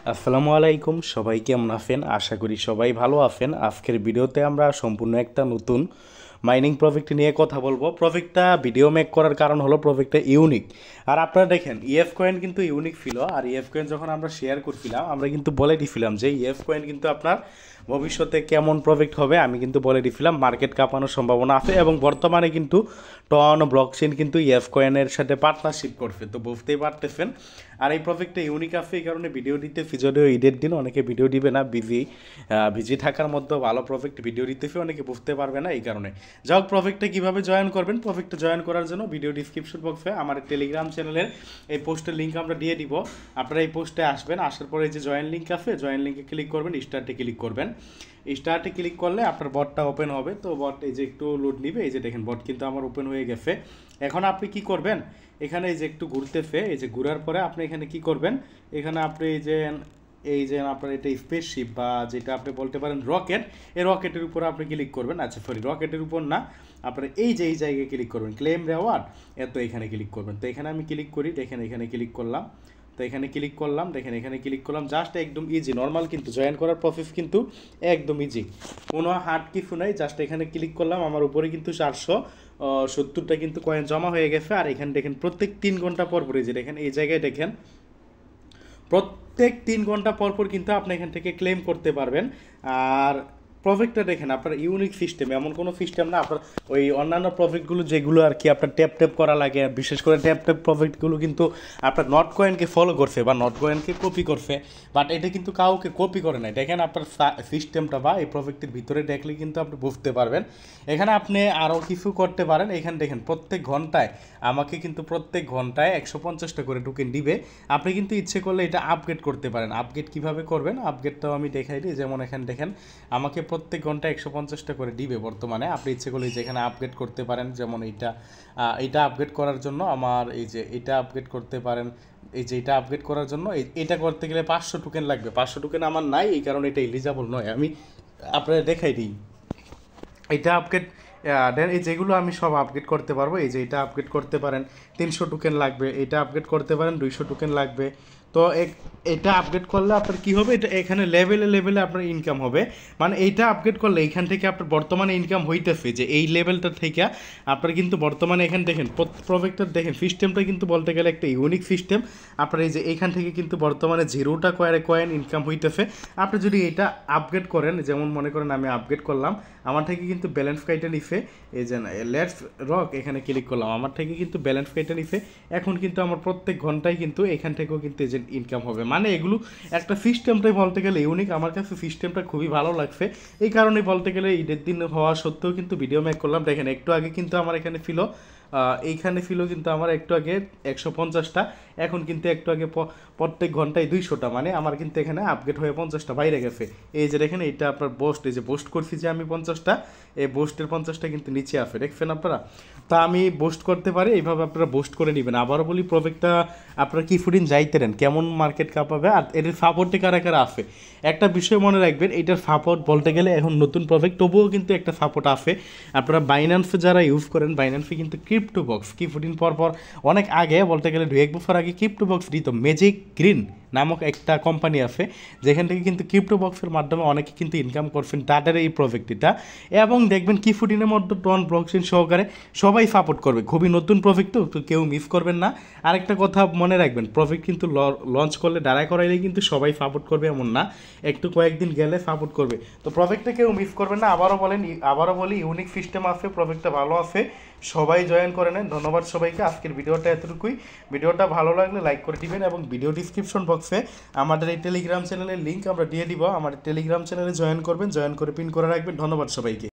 আসসালামু আলাইকুম, সবাই কেমন আছেন? আশা করি সবাই ভালো আছেন। আজকের ভিডিওতে আমরা সম্পূর্ণ একটা নতুন মাইনিং প্রজেক্ট নিয়ে কথা বলবো। প্রজেক্টটা ভিডিও মেক করার কারণ হলো প্রজেক্টটা ইউনিক। আর আপনারা দেখেন ইএফ কয়েন কিন্তু ইউনিক ছিল। আর ইএফ কয়েন যখন আমরা শেয়ার করছিলাম আমরা কিন্তু বলে দিছিলাম যে ইএফ কয়েন কিন্তু আপনার ভবিষ্যতে কেমন প্রজেক্ট হবে আমি কিন্তু বলে দিছিলাম, মার্কেট কাঁপানোর সম্ভাবনা আছে। এবং বর্তমানে কিন্তু টন ব্লকচেন কিন্তু ইএফ কয়েনের সাথে পার্টনারশিপ করছে, তো বুঝতেই পারতেছেন। আর এই প্রজেক্টটা ইউনিক আছে, এই কারণে ভিডিও দিতে যদিও ঈদের দিন অনেকে ভিডিও দিবে না, বিজি থাকার মধ্যে ভালো প্রজেক্ট ভিডিও দিতেছে, অনেকে বুঝতে পারবে না এই কারণে। যাই হোক, প্রজেক্টে কীভাবে জয়েন করবেন, প্রজেক্টে জয়েন করার জন্য ভিডিও ডিসক্রিপশন বক্সে আমার টেলিগ্রাম চ্যানেলের এই পোস্টের লিঙ্ক আমরা দিয়ে দিব। আপনারা এই পোস্টে আসবেন, আসার পরে এই যে জয়েন লিঙ্ক আছে, জয়েন লিঙ্কে ক্লিক করবেন, স্টার্টে ক্লিক করবেন। স্টার্টে ক্লিক করলে আপনার বটটা ওপেন হবে। তো বট এই যে একটু লোড নিবে, এই যে দেখেন বট কিন্তু আমার ওপেন হয়ে গেছে। এখন আপনি কি করবেন, এখানে এই যে একটু ঘুরতেছে, এই যে ঘোরার পরে আপনি এখানে কি করবেন, এখানে আপনি এই যে আপনার এটা স্পেসশিপ বা যেটা আপনি বলতে পারেন রকেট, এই রকেটের উপর আপনি ক্লিক করবেন। আচ্ছা সরি, রকেটের উপর না, আপনার এই জায়গায় ক্লিক করবেন, ক্লেম রেওয়ার্ড, এত এখানে ক্লিক করবেন। তো এখানে আমি ক্লিক করি, দেখেন এখানে ক্লিক করলাম। তো এখানে ক্লিক করলাম, দেখেন এখানে ক্লিক করলাম, জাস্ট একদম ইজি নর্মাল, কিন্তু জয়েন করার প্রসেস কিন্তু একদম ইজি, কোনো হার্ড কিছু নাই। জাস্ট এখানে ক্লিক করলাম, আমার উপরে কিন্তু 470টা কিন্তু কয়েন জমা হয়ে গেছে। আর এখানে দেখেন প্রত্যেক 3 ঘন্টা পর পর, এই যে দেখেন এই জায়গায় দেখেন প্রত্যেক 3 ঘন্টা পর পর কিন্তু আপনি এখান থেকে ক্লেম করতে পারবেন। আর প্রজেক্টটা দেখেন আপনার ইউনিক সিস্টেম, এমন কোনো সিস্টেম না আপনার ওই অন্যান্য প্রজেক্টগুলো যেগুলো আর কি আপনার ট্যাপ করা লাগে, বিশেষ করে ট্যাপ প্রজেক্টগুলো কিন্তু আপনার নট কয়েনকে ফলো করছে বা নট কয়েনকে কপি করছে, বাট এটা কিন্তু কাউকে কপি করে নাই। দেখেন আপনার সিস্টেমটা বা এই প্রজেক্টের ভিতরে দেখলে কিন্তু আপনি বুঝতে পারবেন। এখানে আপনি আরও কিছু করতে পারেন। এখানে দেখেন প্রত্যেক ঘন্টায় আমাকে কিন্তু প্রত্যেক ঘন্টায় 150টা করে টোকেন দিবে। আপনি কিন্তু ইচ্ছে করলে এটা আপগ্রেড করতে পারেন। আপগ্রেড কীভাবে করবেন, আপগ্রেডটাও আমি দেখাই দিই। যেমন এখানে দেখেন আমাকে প্রত্যেক ঘন্টায় 150টা করে দিবে বর্তমানে। আপনি ইচ্ছে করলে যেখানে আপগ্রেড করতে পারেন, যেমন এইটা আপগ্রেড করার জন্য আমার এই যে এটা আপগ্রেড করতে পারেন। এই যে এটা আপগ্রেড করার জন্য এটা করতে গেলে 500 টোকেন লাগবে। 500 টোকেন আমার নাই, এই কারণে এটা এলিজিবল নয়। আমি আপনারা দেখাই দিই, এটা আপগ্রেড দেন এই যেগুলো আমি সব আপগ্রেড করতে পারবো। এই যে এটা আপগ্রেড করতে পারেন, 300 টোকেন লাগবে। এটা আপগ্রেড করতে পারেন, 200 টোকেন লাগবে। তো এটা আপগ্রেড করলে আপনার কী হবে, এটা এখানে লেভেলে আপনার ইনকাম হবে। মানে এইটা আপগ্রেড করলে এইখান থেকে আপনার বর্তমানে ইনকাম হইতেছে, যে এই লেভেলটা থেকে আপনার কিন্তু বর্তমানে এখানে দেখেন প্রজেক্টটা দেখেন, সিস্টেমটা কিন্তু বলতে গেলে একটা ইউনিক সিস্টেম। আপনার এই যে এইখান থেকে কিন্তু বর্তমানে 0টা কয়েন ইনকাম হইতেছে। আপনি যদি এটা আপগ্রেড করেন, যেমন মনে করেন আমি আপগ্রেড করলাম, আমার থেকে কিন্তু ব্যালেন্স কাইটা নিছে, এই যে লেটস রক এখানে ক্লিক করলাম, আমার থেকে কিন্তু ব্যালেন্স কাইটা নিছে। এখন কিন্তু আমার প্রত্যেক ঘন্টায় কিন্তু এখান থেকেও কিন্তু এই যে ইনকাম হবে। মানে এগুলো একটা সিস্টেমটাই বলতে গেলে ইউনিক, আমার কাছে সিস্টেমটা খুবই ভালো লাগছে। এই কারণে বলতে গেলে ঈদের দিন হওয়া সত্ত্বেও কিন্তু ভিডিও মেক করলাম। দেখেন একটু আগে কিন্তু আমার এখানে এইখানে ছিল কিন্তু আমার একটু আগে 150টা, এখন কিন্তু একটু আগে প্রত্যেক ঘন্টায় 200টা, মানে আমার কিন্তু এখানে আপগ্রেড হয়ে 50টা বাইরে গেছে। এই যে দেখেন এইটা আপনার বোস্ট, এই যে বোস্ট করছি যে আমি 50টা, এই বোস্টের 50টা কিন্তু নিচে আছে, দেখছেন আপনারা। তা আমি বোস্ট করতে পারি, এইভাবে আপনারা বোস্ট করে নেবেন। আবারও বলি, প্রজেক্টটা আপনারা কি ফুডিন যাইতে নেন, কেমন মার্কেট কাঁপাবে আর এদের সাপোর্টে কারা আছে। একটা বিষয় মনে রাখবেন, এইটার সাপোর্ট বলতে গেলে এখন নতুন প্রজেক্ট, তবুও কিন্তু একটা সাপোর্ট আছে। আপনারা বাইন্যান্সে যারা ইউজ করেন, বাইন্যান্সে কিন্তু ক্রিপ্টো বক্স কি ফুডিন পরপর অনেক আগে বলতে গেলে 2-1 বছর আগে ক্রিপ্টো বক্স দিত। ম্যাজিক গ্রিন নামক একটা কোম্পানি আছে, যেখান থেকে কিন্তু ক্রিপ্টো বক্সের মাধ্যমে অনেকে কিন্তু ইনকাম করছেন তাদের এই প্রজেক্টটা। এবং দেখবেন কি ফুডিনের মধ্যে টন ব্লকচেন সহকারে সবাই সাপোর্ট করবে। খুবই নতুন প্রজেক্ট, তো কেউ মিস করবেন না। আরেকটা কথা মনে রাখবেন, প্রজেক্ট কিন্তু লঞ্চ করলে দাঁড়ায় করাইলে কিন্তু সবাই সাপোর্ট করবে এমন না, একটু কয়েকদিন গেলে সাপোর্ট করবে। তো প্রজেক্টটা কেউ মিস করবেন না। আবারও বলি ইউনিক সিস্টেম আছে, প্রজেক্টটা ভালো আছে, সবাই জয়েন করে নেন। ধন্যবাদ সবাইকে। আজকের ভিডিওটা এতটুকুই। ভিডিওটা ভালো লাগলে লাইক করে দিবেন এবং ভিডিও ডিসক্রিপশন বক্সে আমাদের এই টেলিগ্রাম চ্যানেলের লিঙ্ক আমরা দিয়ে দিব। আমাদের টেলিগ্রাম চ্যানেলে জয়েন করবেন, জয়েন করে পিন করে রাখবেন। ধন্যবাদ সবাইকে।